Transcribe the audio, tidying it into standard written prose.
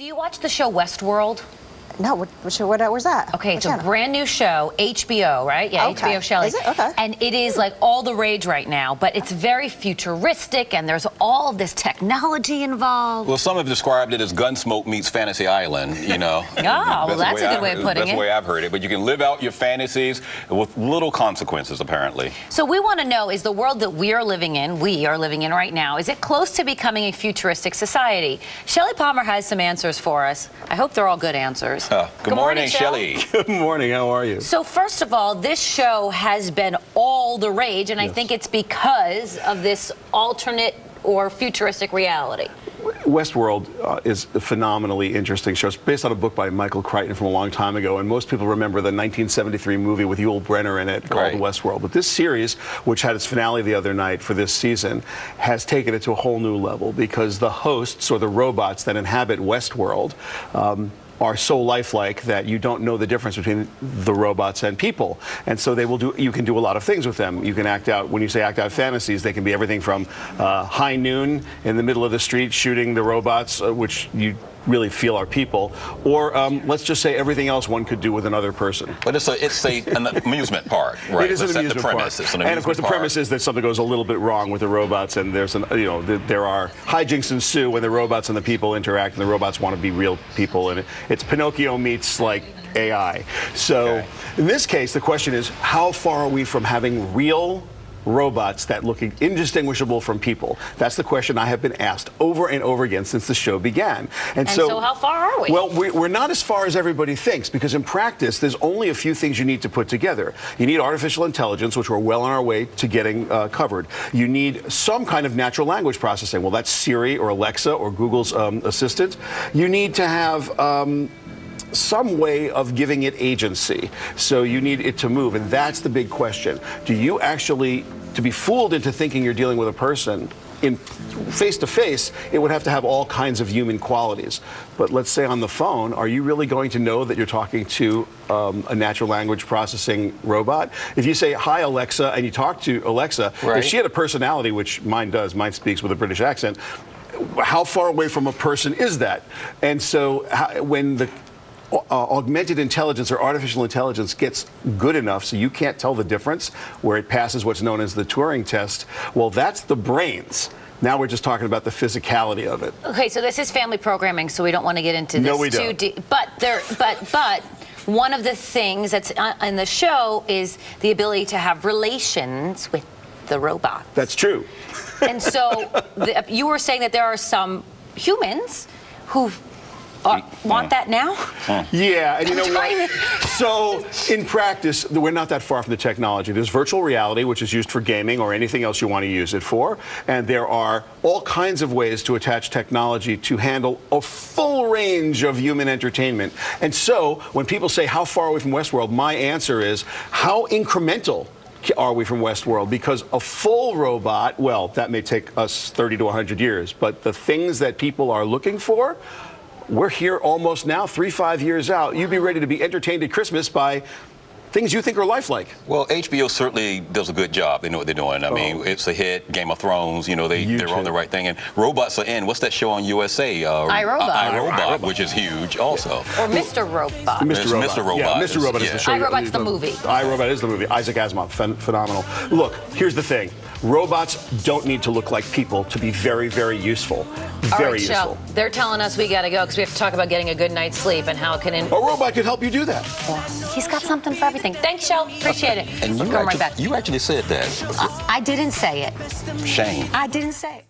Do you watch the show WestWorld? No, where's that? Okay, it's What a channel? brand new show, HBO, right? Yeah, Okay. HBO Shelly. Is it? Okay. And it is like all the rage right now, but it's very futuristic and there's all this technology involved. Well, some have described it as Gunsmoke meets Fantasy Island, you know. well, that's a good way of putting That's the way I've heard it. But you can live out your fantasies with little consequences, apparently. So we want to know, is the world that we are living in right now, is it close to becoming a futuristic society? Shelly Palmer has some answers for us. I hope they're all good answers. Good morning, Shelly. Good morning. How are you? So first of all, this show has been all the rage, and I think it's because of this alternate or futuristic reality. WestWorld is a phenomenally interesting show. It's based on a book by Michael Crichton from a long time ago, and most people remember the 1973 movie with Yul Brynner in it called WestWorld. But this series, which had its finale the other night for this season, has taken it to a whole new level because the hosts, or the robots that inhabit WestWorld, are so lifelike that you don't know the difference between the robots and people. And so you can do a lot of things with them. You can act out, when you say act out fantasies, they can be everything from high noon in the middle of the street shooting the robots, which you really feel are people, or let's just say everything else one could do with another person. But it's an amusement park, right? It is an amusement park. And of course the premise is that something goes a little bit wrong with the robots, and there's there are hijinks ensue when the robots and the people interact, and the robots want to be real people, and it's Pinocchio meets like AI. So in this case, the question is, how far are we from having real robots that look indistinguishable from people? That's the question I have been asked over and over again since the show began. And so how far are we? Well, we're not as far as everybody thinks, because in practice, there's only a few things you need to put together. You need artificial intelligence, which we're well on our way to getting covered. You need some kind of natural language processing. Well, that's Siri or Alexa or Google's assistant. You need to have some way of giving it agency. So you need it to move, and that's the big question. Do you actually, to be fooled into thinking you're dealing with a person, in face-to-face, it would have to have all kinds of human qualities. But let's say on the phone, are you really going to know that you're talking to a natural language processing robot? If you say, hi, Alexa, and you talk to Alexa, if she had a personality, which mine does, mine speaks with a British accent, how far away from a person is that? And so when the augmented intelligence or artificial intelligence gets good enough so you can't tell the difference, where it passes what's known as the Turing test, well, that's the brains. Now we're just talking about the physicality of it. Okay, so this is family programming, so we don't want to get into this too deep. But one of the things that's in the show is the ability to have relations with the robot. That's true. And so you were saying that there are some humans who want that now? Yeah, and you know what? So in practice, we're not that far from the technology. There's virtual reality, which is used for gaming or anything else you want to use it for. And there are all kinds of ways to attach technology to handle a full range of human entertainment. And so when people say, how far are we from WestWorld? My answer is, how incremental are we from WestWorld? Because a full robot, well, that may take us 30 to 100 years. But the things that people are looking for, we're here almost now, 3-5 years out. You'd be ready to be entertained at Christmas by things you think are lifelike. Well, HBO certainly does a good job. They know what they're doing. I mean, it's a hit. Game of Thrones, they're on the right thing. And robots are in. What's that show on USA? iRobot, which is huge also. Or Mr. Robot. Mr. Robot. Yeah, Mr. Robot is the show. iRobot's the movie. iRobot is the movie. Isaac Asimov, phenomenal. Look, here's the thing. Robots don't need to look like people to be very, very useful. Very useful. Shell, they're telling us we got to go because we have to talk about getting a good night's sleep and how it can... A robot could help you do that. He's got something for everything. Thanks, Shell. Appreciate it. And right back. You actually said that. I didn't say it. Shame. I didn't say it.